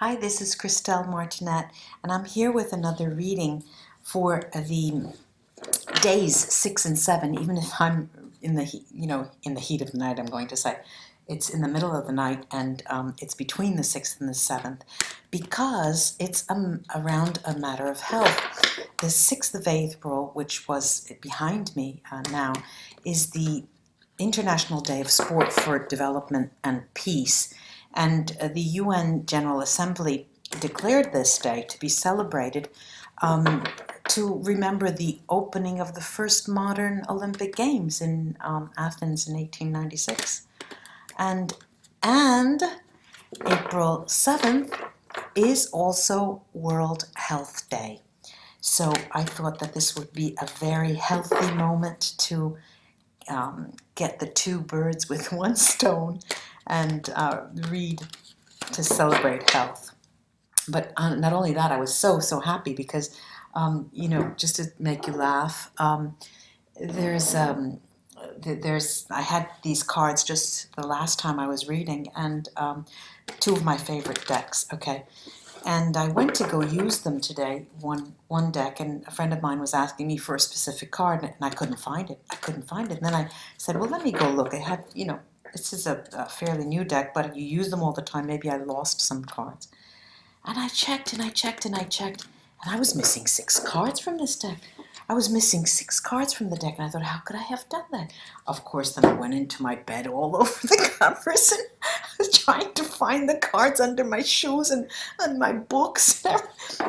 Hi, this is Christelle Martinette, and I'm here with another reading for the days 6 and 7. Even if I'm in the in the heat of the night, I'm going to say it's in the middle of the night, and it's between the 6th and the 7th, because it's around a matter of health. The 6th of April, which was behind me now, is the International Day of Sport for Development and Peace. And the UN General Assembly declared this day to be celebrated to remember the opening of the first modern Olympic Games in Athens in 1896. And April 7th is also World Health Day. So I thought that this would be a very healthy moment to get the two birds with one stone and read to celebrate health. But not only that, I was so happy because, just to make you laugh, I had these cards just the last time I was reading, and two of my favorite decks, okay? And I went to go use them today, one deck, and a friend of mine was asking me for a specific card, and I couldn't find it. And then I said, well, let me go look. I had, this is a fairly new deck, but you use them all the time. Maybe I lost some cards. And I checked, and I was missing 6 cards from this deck. I was missing 6 cards from the deck, and I thought, how could I have done that? Of course, then I went into my bed all over the covers, and I was trying to find the cards under my shoes and my books.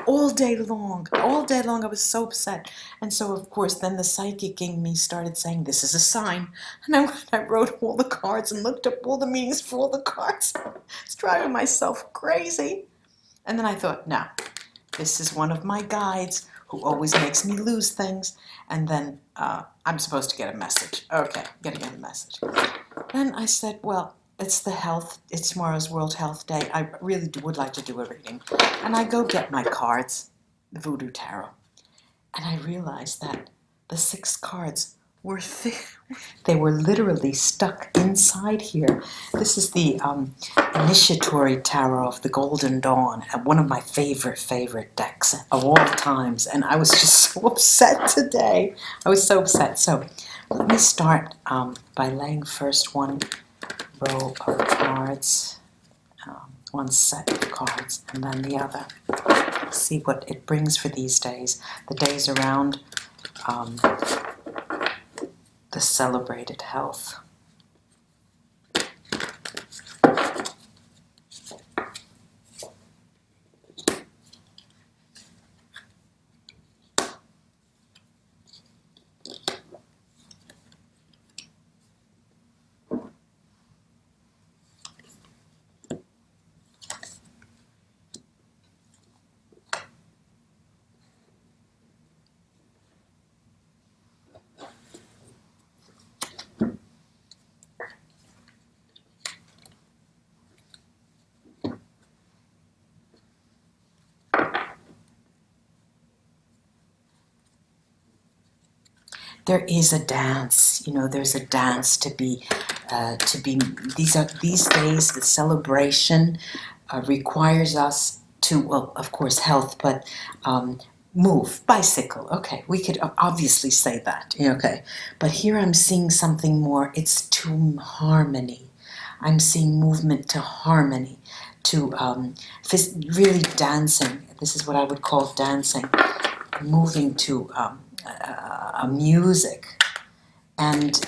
All day long, I was so upset. And so, of course, then the psychic in me started saying, this is a sign. And I wrote all the cards and looked up all the meanings for all the cards. I was driving myself crazy. And then I thought, no, this is one of my guides who always makes me lose things. And then I'm supposed to get a message. Okay, gonna get a message. Then I said, well, it's tomorrow's World Health Day. I really would like to do a reading. And I go get my cards, the Voodoo Tarot. And I realized that the 6 cards were they were literally stuck inside here. This is the Initiatory Tarot of the Golden Dawn, one of my favorite decks of all times, and I was just so upset today. I was so upset. So let me start by laying first one row of cards, one set of cards, and then the other. See what it brings for these days, the days around the celebrated health. There is a dance, there's a dance to be, these days, the celebration requires us to, well, of course, health, but move, bicycle, okay, we could obviously say that, okay, but here I'm seeing something more, it's to harmony. I'm seeing movement to harmony, to really dancing. This is what I would call dancing, moving to a music. And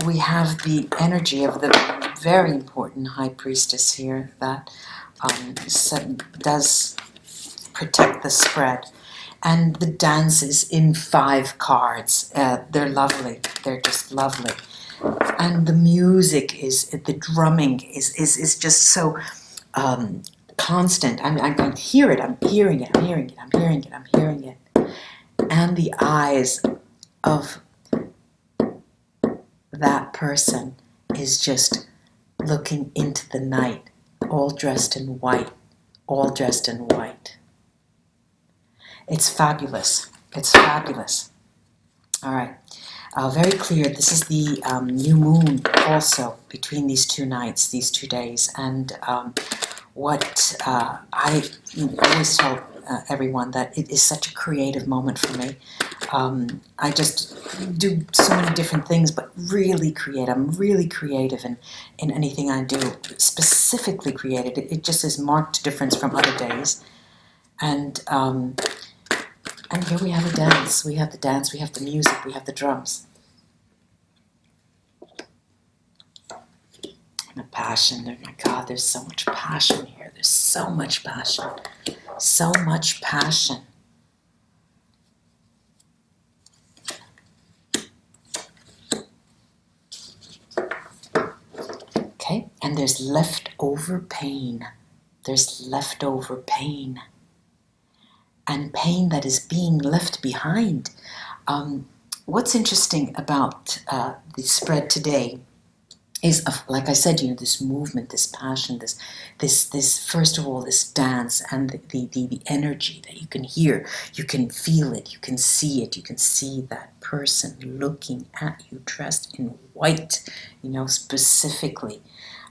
we have the energy of the very important High Priestess here that does protect the spread. And the dance is in 5 cards. They're lovely. They're just lovely. And the music the drumming is just so constant. I can hear it. I'm hearing it. And the eyes of that person is just looking into the night, all dressed in white. It's fabulous. All right. Very clear. This is the new moon also between these 2 nights, these 2 days. And what I always tell everyone that it is such a creative moment for me. I just do so many different things, but really create. I'm really creative in anything I do, specifically creative. It just is marked difference from other days. And here we have a dance. We have the dance, we have the music, we have the drums. And the passion. Oh my God, there's so much passion here. There's so much passion. So much passion. Okay, and there's leftover pain. There's leftover pain. And pain that is being left behind. What's interesting about the spread today is, like I said, this movement, this passion, this first of all, this dance, and the energy that you can hear, you can feel it, you can see it, you can see that person looking at you dressed in white, specifically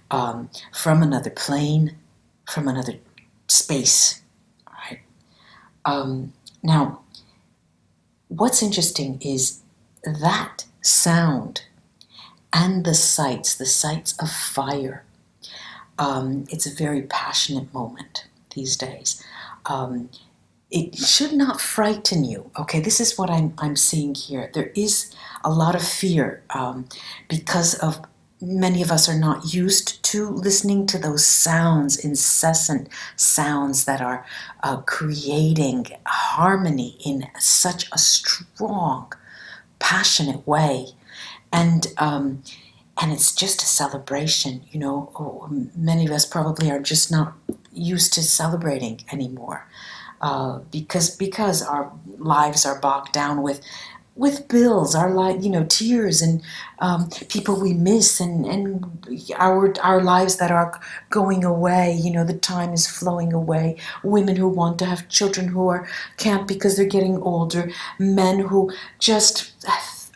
from another plane, from another space, right? Now, what's interesting is that sound and the sights of fire. It's a very passionate moment these days. It should not frighten you. Okay, this is what I'm seeing here. There is a lot of fear because of many of us are not used to listening to those sounds, incessant sounds that are creating harmony in such a strong, passionate way. And it's just a celebration, Many of us probably are just not used to celebrating anymore because our lives are bogged down with bills, tears, and people we miss, and our lives that are going away. The time is flowing away. Women who want to have children who can't because they're getting older. Men who just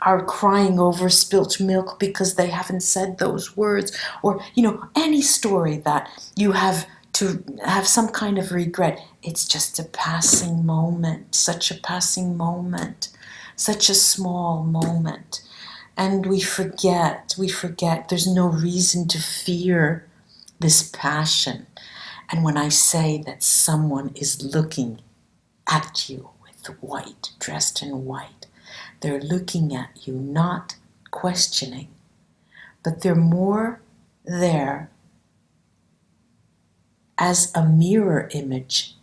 are crying over spilt milk because they haven't said those words, or any story that you have to have some kind of regret. It's just a passing moment, such a passing moment, such a small moment. And we forget, there's no reason to fear this passion. And when I say that someone is looking at you with white, dressed in white, they're looking at you, not questioning, but they're more there as a mirror image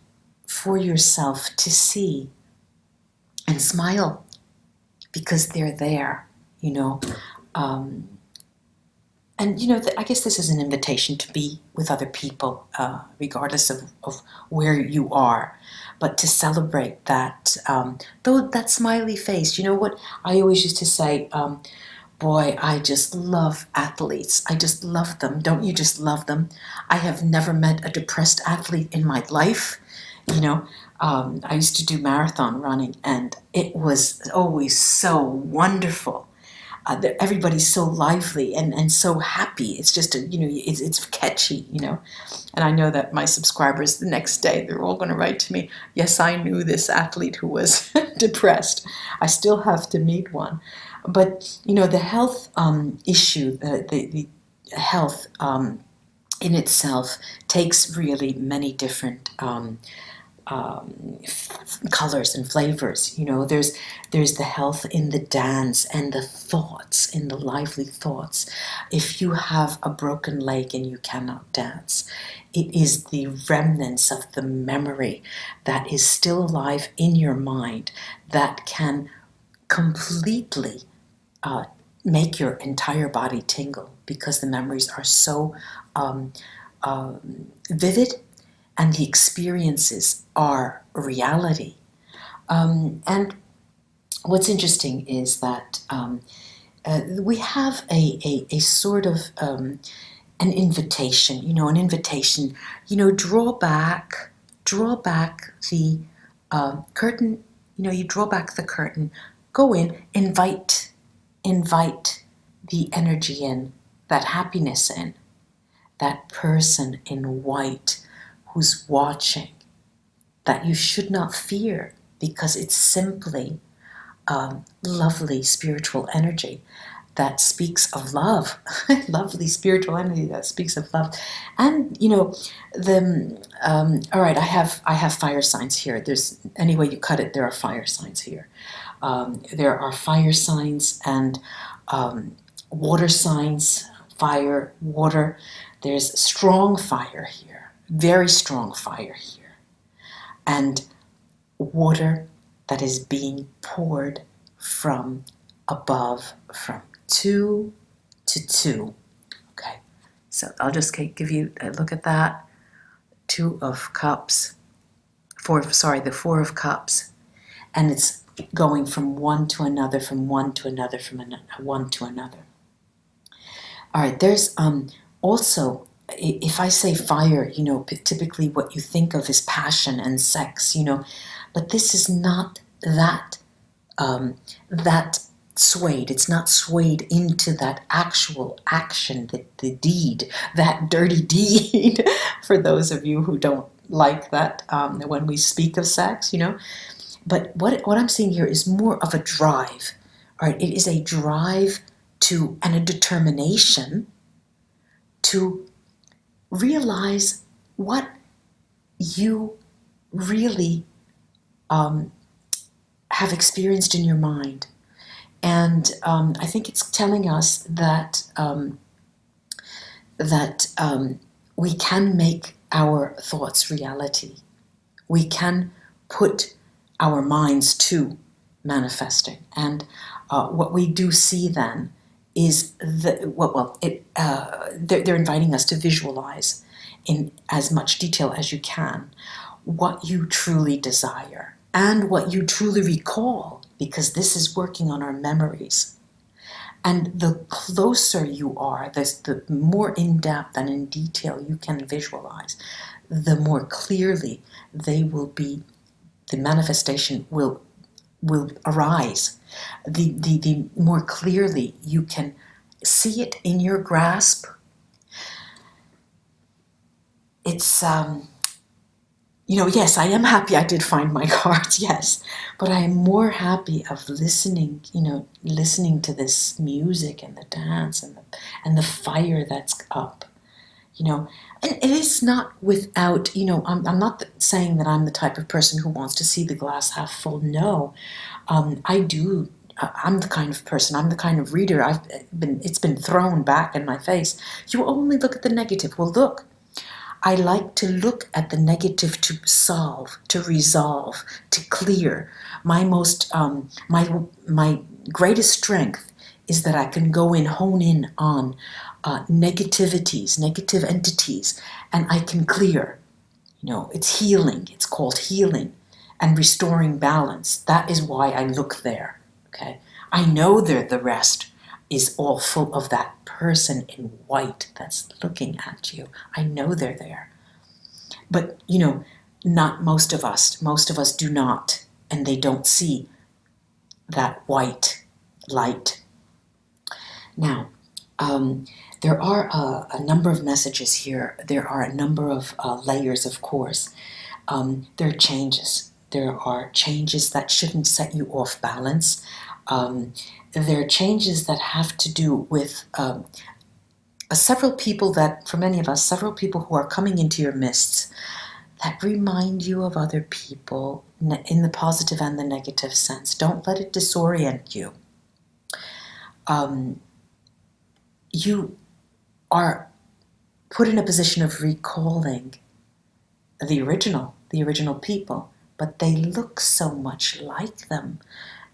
for yourself to see and smile because they're there, I guess this is an invitation to be with other people, regardless of where you are, but to celebrate that, that smiley face. You know what I always used to say, boy, I just love athletes. I just love them. Don't you just love them? I have never met a depressed athlete in my life. I used to do marathon running, and it was always so wonderful. Everybody's so lively and so happy. It's just, it's catchy, And I know that my subscribers the next day, they're all going to write to me, yes, I knew this athlete who was depressed. I still have to meet one. But, the health issue, the health in itself takes really many different colors and flavors. There's the health in the dance and the thoughts, in the lively thoughts. If you have a broken leg and you cannot dance, it is the remnants of the memory that is still alive in your mind that can completely make your entire body tingle, because the memories are so vivid and the experiences are reality. And what's interesting is that we have a sort of an invitation, draw back the curtain, you draw back the curtain, go in, invite the energy in, that happiness in, that person in white who's watching, that you should not fear, because it's simply lovely spiritual energy that speaks of love. Lovely spiritual energy that speaks of love. And all right, I have fire signs here. There's any way you cut it, there are fire signs here. There are fire signs and water signs. Fire, water. There's strong fire here, very strong fire here, and water that is being poured from above, from 2 to 2. Okay, so I'll just give you a look at that. 2 of cups, the 4 of cups, and it's going from one to another, from one to another, from one to another. All right, there's also, if I say fire, typically what you think of is passion and sex, but this is not that swayed. It's not swayed into that actual action, the deed, that dirty deed, for those of you who don't like that when we speak of sex, But what I'm seeing here is more of a drive. All right, it is a drive to, and a determination to realize what you really have experienced in your mind. And I think it's telling us that we can make our thoughts reality. We can put our minds to manifesting. And what we do see then is they're inviting us to visualize in as much detail as you can what you truly desire and what you truly recall, because this is working on our memories. And the closer you are, the more in depth and in detail you can visualize, the more clearly they will be, the manifestation will arise. The more clearly you can see it in your grasp. It's yes, I am happy I did find my cards, yes, but I am more happy of listening to this music and the dance and the fire that's up, and it is not without, I'm not saying that I'm the type of person who wants to see the glass half full. No, I do. I'm the kind of person, I'm the kind of reader, it's been thrown back in my face. You only look at the negative. Well, look, I like to look at the negative to solve, to resolve, to clear. My greatest strength is that I can go in, hone in on negativities, negative entities, and I can clear. It's healing. It's called healing and restoring balance. That is why I look there. Okay, I know the rest is all full of that person in white that's looking at you. I know they're there. But, not most of us. Most of us do not, and they don't see that white light. Now, there are a number of messages here. There are a number of layers, of course. There are changes. There are changes that shouldn't set you off balance. There are changes that have to do with several people who are coming into your midst that remind you of other people in the positive and the negative sense. Don't let it disorient you. You are put in a position of recalling the original people, but they look so much like them,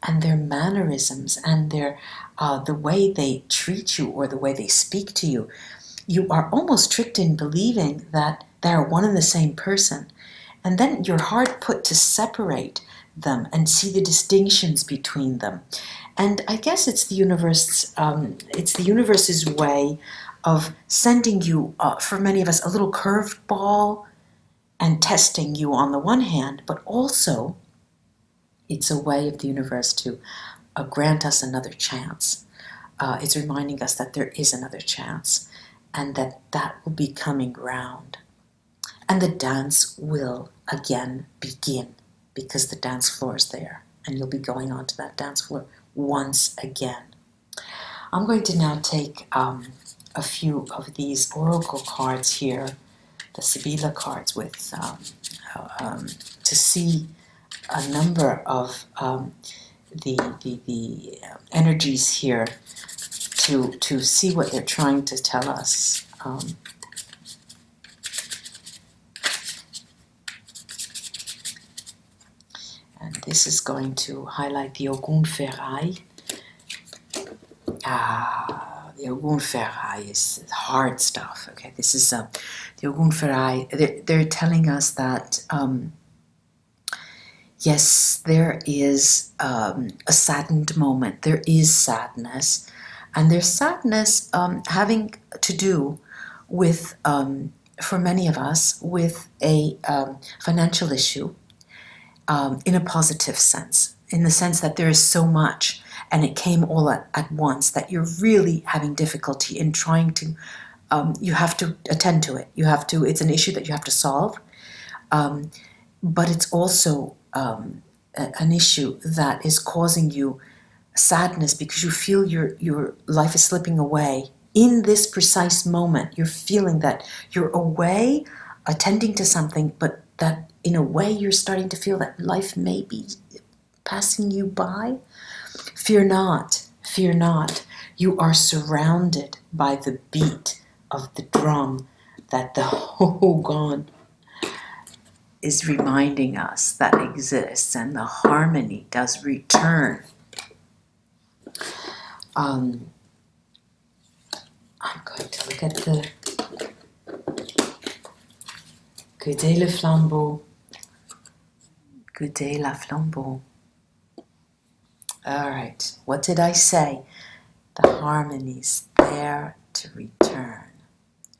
and their mannerisms and their the way they treat you or the way they speak to you. You are almost tricked in believing that they are one and the same person, and then you're hard put to separate them and see the distinctions between them. And I guess it's the universe's way of sending you, for many of us, a little curved ball and testing you on the one hand, but also it's a way of the universe to grant us another chance. It's reminding us that there is another chance and that will be coming round. And the dance will again begin because the dance floor is there and you'll be going onto that dance floor once again. I'm going to now take a few of these oracle cards here, the Sibila cards, with to see a number of the energies here to see what they're trying to tell us. And this is going to highlight the Ogun Ferai. The Ogun Ferai is hard stuff. Okay, this is the Ogun Ferai. They're telling us that yes, there is a saddened moment. There is sadness, and there's sadness having to do with, for many of us, with a financial issue in a positive sense, in the sense that there is so much and it came all at once that you're really having difficulty in trying to, you have to attend to it. It's an issue that you have to solve, but it's also an issue that is causing you sadness because you feel your life is slipping away. In this precise moment, you're feeling that you're away attending to something, but that in a way you're starting to feel that life may be passing you by. Fear not, fear not. You are surrounded by the beat of the drum that the Hogan is reminding us that exists, and the harmony does return. I'm going to look at the Good day le flambeau. Good day la flambeau. All right, what did I say? The harmony's there to return.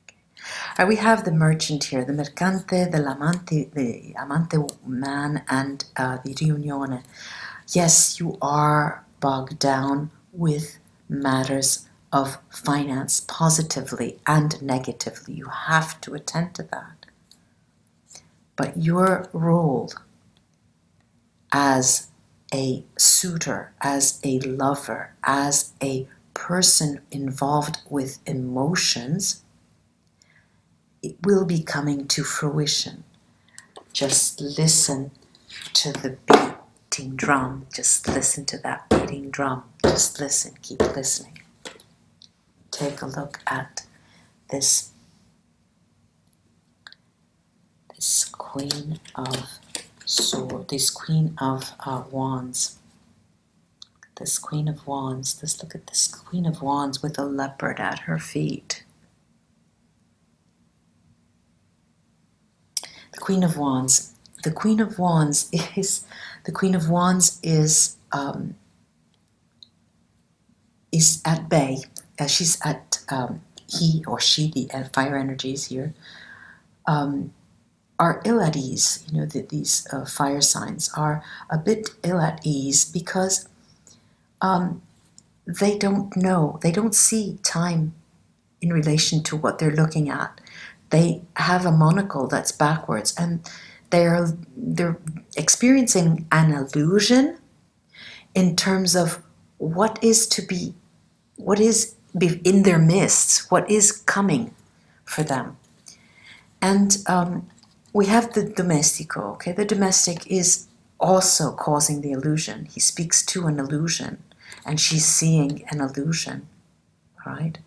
Okay. We have the merchant here, the mercante, the amante man, and the riunione. Yes, you are bogged down with matters of finance, positively and negatively. You have to attend to that. But your role as a suitor, as a lover, as a person involved with emotions, it will be coming to fruition. Just listen to the beating drum. Just listen to that beating drum. Just listen, keep listening. Take a look at this Queen of Swords, this Queen of Wands. This Queen of Wands. Let's look at this Queen of Wands with a leopard at her feet. The Queen of Wands. The Queen of Wands is at bay. She's at he or she, the fire energies here, are ill at ease. You know, these fire signs are a bit ill at ease because they don't know, they don't see time in relation to what they're looking at. They have a monocle that's backwards, and they're experiencing an illusion in terms of what is in their midst, what is coming for them. And we have the domestico, okay? The domestic is also causing the illusion. He speaks to an illusion, and she's seeing an illusion, right?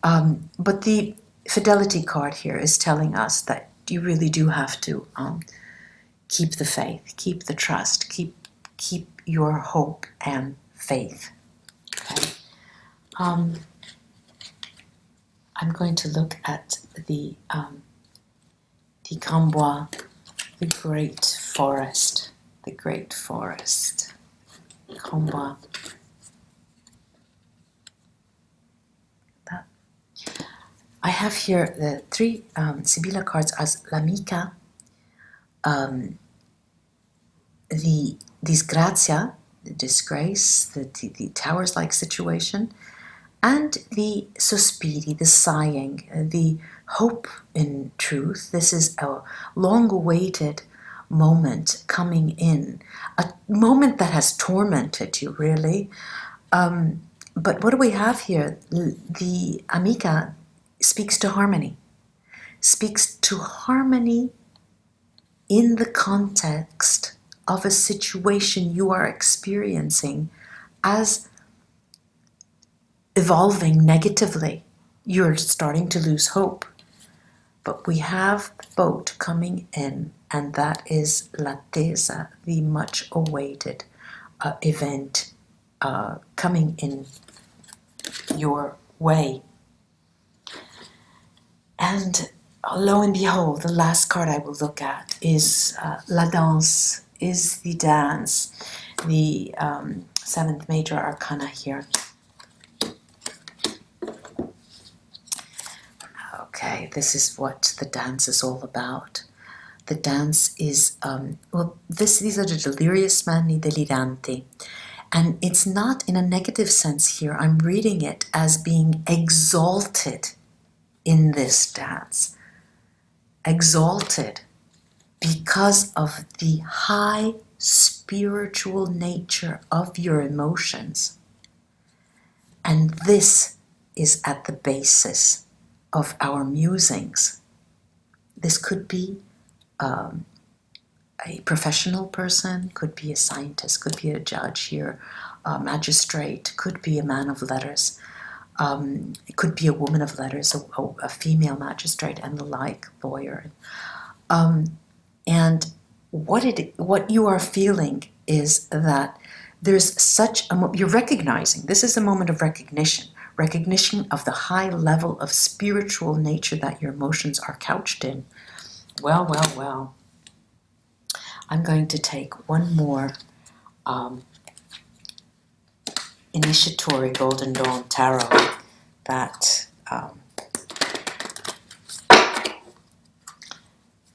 But the fidelity card here is telling us that you really do have to keep the faith, keep the trust, keep your hope and faith. Okay. I'm going to look at the Grand Bois, the great forest, the great forest. Grand Bois. I have here the three Sibila cards as l'amica, the disgrazia, the disgrace, the towers-like situation, and the sospiri, the sighing, the hope in truth. This is a long-awaited moment coming in, a moment that has tormented you, really. But what do we have here? The amica speaks to harmony, in the context of a situation you are experiencing as evolving negatively. You're starting to lose hope. But we have the boat coming in, and that is l'attesa, the much awaited event coming in your way. And lo and behold, the last card I will look at is La Danse, is the dance, the seventh major arcana here. Okay, this is what the dance is all about. The dance is, these are the delirious mani deliranti. And it's not in a negative sense here. I'm reading it as being exalted in this dance. Exalted because of the high spiritual nature of your emotions. And this is at the basis of our musings. This could be a professional person, could be a scientist, could be a judge here, a magistrate, could be a man of letters, it could be a woman of letters, a female magistrate, and the like, lawyer. And what you are feeling is that there's you're recognizing, this is a moment of recognition of the high level of spiritual nature that your emotions are couched in. Well. I'm going to take one more initiatory Golden Dawn Tarot that I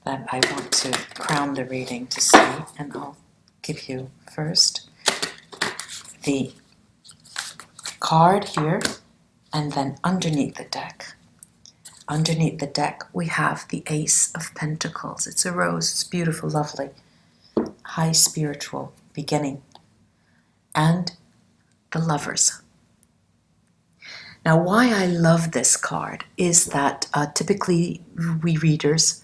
want to crown the reading to see, and I'll give you first the card here, and then underneath the deck. Underneath the deck we have the Ace of Pentacles. It's a rose, it's beautiful, lovely, high spiritual beginning, and the Lovers. Now, why I love this card is that typically we readers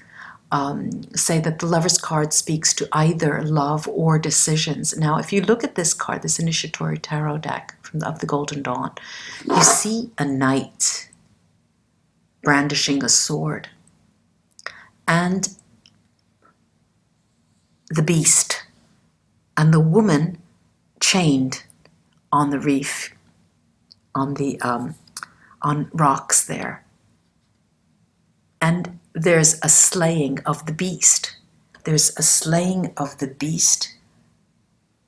say that the Lovers card speaks to either love or decisions. Now, if you look at this card, this initiatory tarot deck of the Golden Dawn, you see a knight brandishing a sword, and the beast, and the woman chained on the reef, on rocks there. And there's a slaying of the beast. There's a slaying of the beast,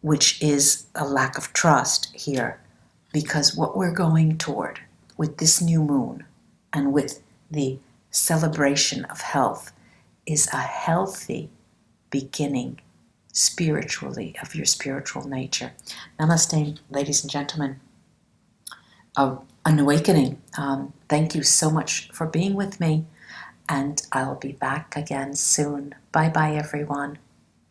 which is a lack of trust here, because what we're going toward with this new moon and with the celebration of health is a healthy beginning spiritually of your spiritual nature. Namaste, ladies and gentlemen. An awakening. Thank you so much for being with me, and I'll be back again soon. Bye-bye, everyone.